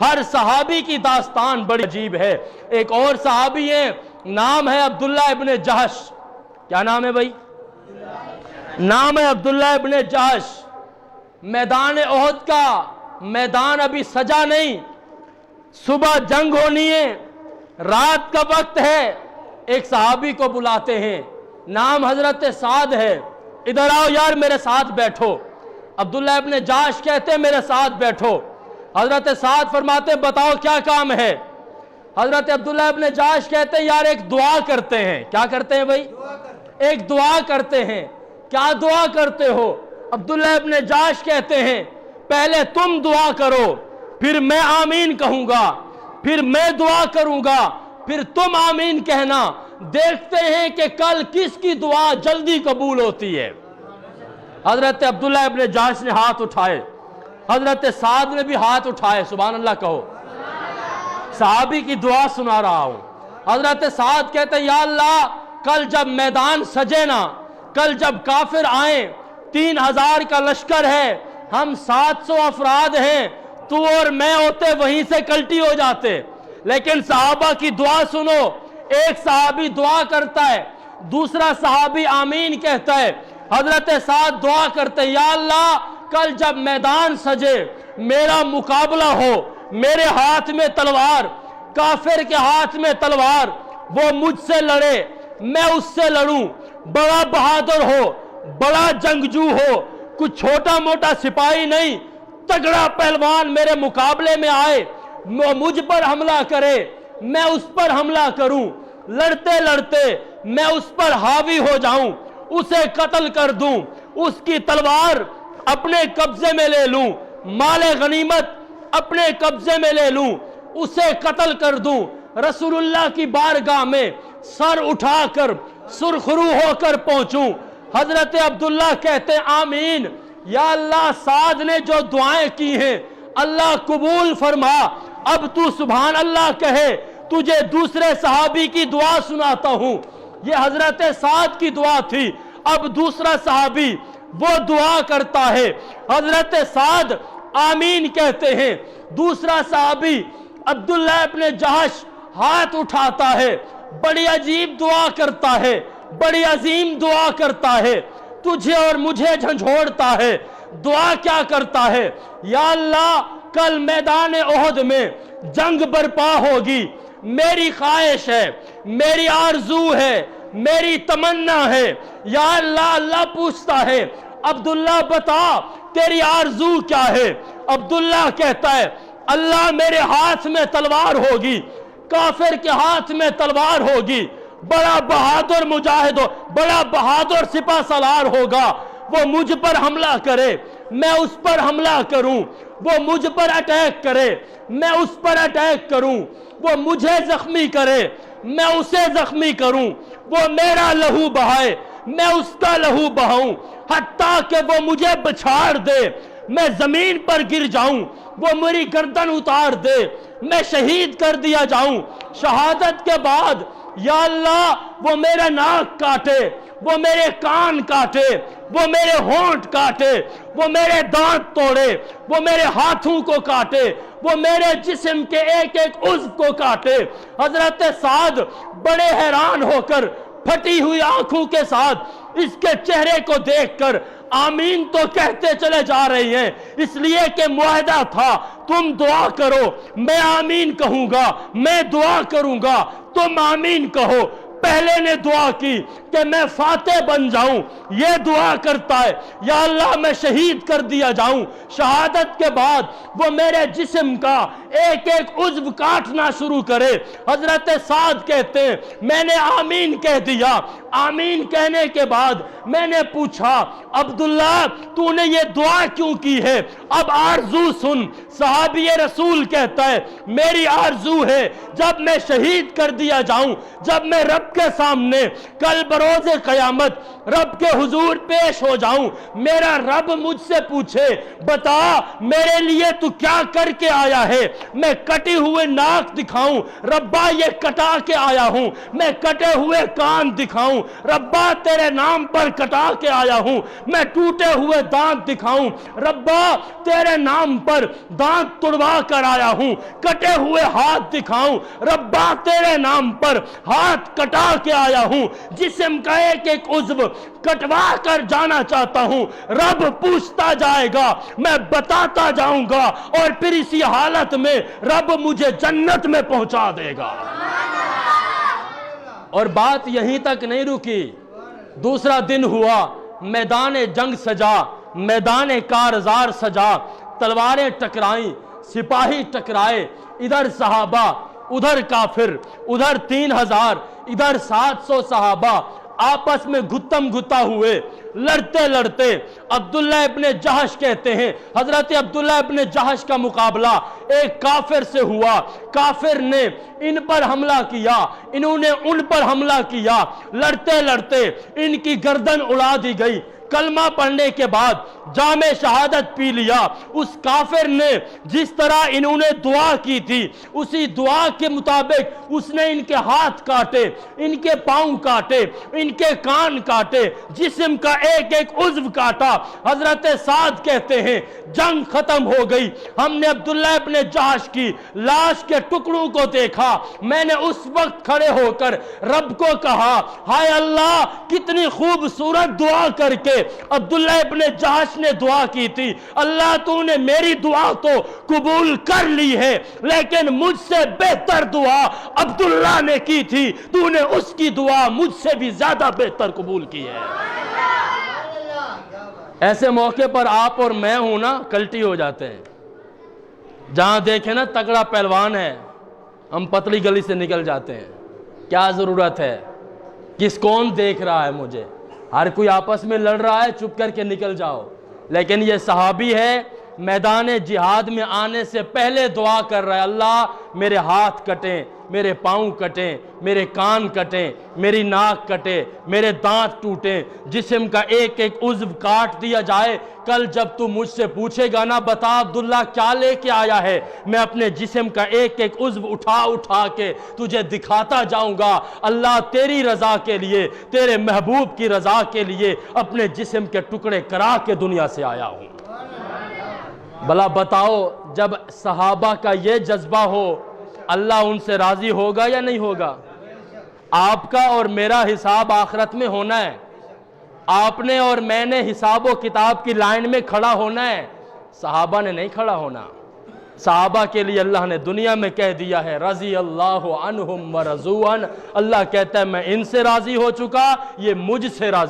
ہر صحابی کی داستان بڑی عجیب ہے۔ ایک اور صحابی ہے، نام ہے عبداللہ ابن جہش۔ کیا نام ہے بھائی؟ نام ہے عبداللہ ابن جہش۔ میدان احد کا میدان ابھی سجا نہیں، صبح جنگ ہونی ہے، رات کا وقت ہے، ایک صحابی کو بلاتے ہیں، نام حضرت سعد ہے، ادھر آؤ یار میرے ساتھ بیٹھو۔ عبداللہ ابن جہش کہتے ہیں میرے ساتھ بیٹھو۔ حضرت سعد فرماتے ہیں بتاؤ کیا کام ہے؟ حضرت عبداللہ ابن جہش کہتے ہیں یار ایک دعا کرتے ہیں۔ کیا کرتے ہیں بھائی؟ ایک دعا کرتے ہیں۔ کیا دعا کرتے ہو؟ عبداللہ ابن جہش کہتے ہیں پہلے تم دعا کرو، پھر میں آمین کہوں گا، پھر میں دعا کروں گا، پھر تم آمین کہنا، دیکھتے ہیں کہ کل کس کی دعا جلدی قبول ہوتی ہے۔ حضرت عبداللہ ابن جہش نے ہاتھ اٹھائے، حضرت سعد نے بھی ہاتھ اٹھائے، سبحان اللہ کہو۔ صحابی کی دعا سنا رہا ہوں۔ حضرت سعد کہتے ہیں یا اللہ کل جب میدان سجے نا، کل جب کافر آئیں، 3000 کا لشکر ہے، ہم 700 افراد ہیں، تو اور میں ہوتے وہیں سے کلٹی ہو جاتے، لیکن صحابہ کی دعا سنو۔ ایک صحابی دعا کرتا ہے، دوسرا صحابی آمین کہتا ہے۔ حضرت سعد دعا کرتے ہیں یا اللہ کل جب میدان سجے، میرا مقابلہ ہو، میرے ہاتھ میں تلوار، کافر کے ہاتھ میں تلوار، وہ مجھ سے لڑے، میں اس سے لڑوں، بڑا بہادر ہو، بڑا جنگجو ہو، کچھ چھوٹا موٹا سپاہی نہیں، تگڑا پہلوان میرے مقابلے میں آئے، وہ مجھ پر حملہ کرے، میں اس پر حملہ کروں، لڑتے لڑتے میں اس پر حاوی ہو جاؤں، اسے قتل کر دوں، اس کی تلوار اپنے قبضے میں لے لوں، مال غنیمت اپنے قبضے میں لے لوں، اسے قتل کر دوں، رسول اللہ کی بارگاہ میں سر اٹھا کر سرخرو ہو کر پہنچوں۔ حضرت عبداللہ کہتے ہیں آمین، یا اللہ سعد نے جو دعائیں کی ہیں اللہ قبول فرما۔ اب تو سبحان اللہ کہے، تجھے دوسرے صحابی کی دعا سناتا ہوں۔ یہ حضرت سعد کی دعا تھی، اب دوسرا صحابی وہ دعا کرتا ہے، حضرت سعد آمین کہتے ہیں، دوسرا صحابی عبداللہ ابن جہش ہاتھ اٹھاتا ہے، بڑی عجیب دعا کرتا ہے، بڑی عظیم دعا کرتا ہے، تجھے اور مجھے جھنجھوڑتا ہے۔ دعا کیا کرتا ہے؟ یا اللہ کل میدان احد میں جنگ برپا ہوگی، میری خواہش ہے، میری آرزو ہے، میری تمنا ہے، یا اللہ۔ اللہ پوچھتا ہے عبداللہ بتا تیری آرزو کیا ہے؟ عبداللہ کہتا ہے اللہ میرے ہاتھ میں تلوار ہوگی، کافر کے ہاتھ میں تلوار ہوگی، بڑا بہادر مجاہد ہو، بڑا بہادر سپہ سالار ہوگا، وہ مجھ پر حملہ کرے، میں اس پر حملہ کروں، وہ مجھ پر اٹیک کرے، میں اس پر اٹیک کروں، وہ مجھے زخمی کرے، میں اسے زخمی کروں، وہ میرا لہو بہائے، میں اس کا لہو بہاؤں، حتیٰ کہ وہ مجھے بچھاڑ دے، میں زمین پر گر جاؤں، وہ میری گردن اتار دے، میں شہید کر دیا جاؤں۔ شہادت کے بعد یا اللہ وہ میرا ناک کاٹے، وہ میرے کان کاٹے، وہ میرے ہونٹ کاٹے، وہ میرے دانت توڑے، وہ میرے ہاتھوں کو کاٹے، وہ میرے جسم کے ایک ایک عضو کو کاٹے۔ حضرت سعد بڑے حیران ہو کر پھٹی ہوئی آنکھوں کے ساتھ اس کے چہرے کو دیکھ کر آمین تو کہتے چلے جا رہے ہیں، اس لیے کہ معاہدہ تھا تم دعا کرو میں آمین کہوں گا، میں دعا کروں گا تم آمین کہو۔ پہلے نے دعا کی کہ میں فاتح بن جاؤں، یہ دعا کرتا ہے یا اللہ میں شہید کر دیا جاؤں۔ شہادت کے بعد وہ میرے جسم کا ایک ایک عضو کاٹنا شروع کرے۔ حضرت سعد کہتے ہیں میں نے آمین کہہ دیا، آمین کہنے کے بعد میں نے پوچھا عبداللہ تو نے یہ دعا کیوں کی ہے؟ اب آرزو سن۔ صحابی رسول کہتا ہے میری آرزو ہے جب میں شہید کر دیا جاؤں، جب میں رب کے سامنے کل بروز قیامت رب کے حضور پیش ہو جاؤں، میرا رب مجھ سے پوچھے بتا میرے لیے تو کیا کر کے آیا ہے؟ میں کٹی ہوئے ناک دکھاؤں، ربا یہ کٹا کے آیا ہوں، میں کٹے ہوئے کان دکھاؤں، ربا تیرے نام پر کٹا کے آیا ہوں، میں ٹوٹے ہوئے دانت دکھاؤں، ربا تیرے نام پر دانت توڑوا کر آیا ہوں، کٹے ہوئے ہاتھ دکھاؤں، ربا تیرے نام پر ہاتھ کٹا کے آیا ہوں، جسم کا ایک ایک عضو کٹوا کر جانا چاہتا ہوں۔ رب پوچھتا جائے گا، میں بتاتا جاؤں گا، اور پھر اسی حالت میں رب مجھے جنت میں پہنچا دے گا۔ اور بات یہیں تک نہیں رکی، دوسرا دن ہوا، میدان جنگ سجا، میدان کارزار سجا، تلواریں ٹکرائیں، سپاہی ٹکرائے، ادھر صحابہ، ادھر کافر، ادھر 3000، ادھر 700 صحابہ، آپس میں گھتم گھتا ہوئے، لڑتے لڑتے۔ عبداللہ ابن جہش کہتے ہیں، حضرت عبداللہ ابن جہش کا مقابلہ ایک کافر سے ہوا، کافر نے ان پر حملہ کیا، انہوں نے ان پر حملہ کیا، لڑتے لڑتے ان کی گردن اڑا دی گئی۔ کلمہ پڑھنے کے بعد جام شہادت پی لیا۔ اس کافر نے جس طرح انہوں نے دعا کی تھی، اسی دعا کے مطابق اس نے ان کے ہاتھ کاٹے، ان کے پاؤں کاٹے، ان کے کان کاٹے، جسم کا ایک ایک عضو کاٹا۔ حضرت سعد کہتے ہیں جنگ ختم ہو گئی، ہم نے عبداللہ ابن جہش کی لاش کے ٹکڑوں کو دیکھا، میں نے اس وقت کھڑے ہو کر رب کو کہا، ہائے اللہ کتنی خوبصورت دعا کر کے عبداللہ ابن جہش نے دعا کی تھی، اللہ تو نے میری دعا تو قبول کر لی ہے، لیکن مجھ سے بہتر دعا عبداللہ نے کی تھی، تو نے اس کی دعا مجھ سے بھی زیادہ بہتر قبول کی ہے۔ ایسے موقع پر آپ اور میں ہوں نا کلٹی ہو جاتے ہیں، جہاں دیکھیں نا تگڑا پہلوان ہے، ہم پتلی گلی سے نکل جاتے ہیں۔ کیا ضرورت ہے؟ کون دیکھ رہا ہے مجھے؟ ہر کوئی آپس میں لڑ رہا ہے، چپ کر کے نکل جاؤ۔ لیکن یہ صحابی ہے، میدان جہاد میں آنے سے پہلے دعا کر رہا ہے، اللہ میرے ہاتھ کٹیں، میرے پاؤں کٹیں، میرے کان کٹیں، میری ناک کٹے، میرے دانت ٹوٹیں، جسم کا ایک ایک عضو کاٹ دیا جائے۔ کل جب تو مجھ سے پوچھے گا نا بتا عبداللہ کیا لے کے آیا ہے، میں اپنے جسم کا ایک ایک عضو اٹھا کے تجھے دکھاتا جاؤں گا۔ اللہ تیری رضا کے لیے، تیرے محبوب کی رضا کے لیے اپنے جسم کے ٹکڑے کرا کے دنیا سے آیا ہوں۔ بھلا بتاؤ جب صحابہ کا یہ جذبہ ہو، اللہ ان سے راضی ہوگا یا نہیں ہوگا؟ آپ کا اور میرا حساب آخرت میں ہونا ہے، آپ نے اور میں نے حساب و کتاب کی لائن میں کھڑا ہونا ہے، صحابہ نے نہیں کھڑا ہونا۔ صحابہ کے لیے اللہ نے دنیا میں کہہ دیا ہے رضی اللہ عنہم ورضوا عنہ، اللہ کہتا ہے میں ان سے راضی ہو چکا، یہ مجھ سے راضی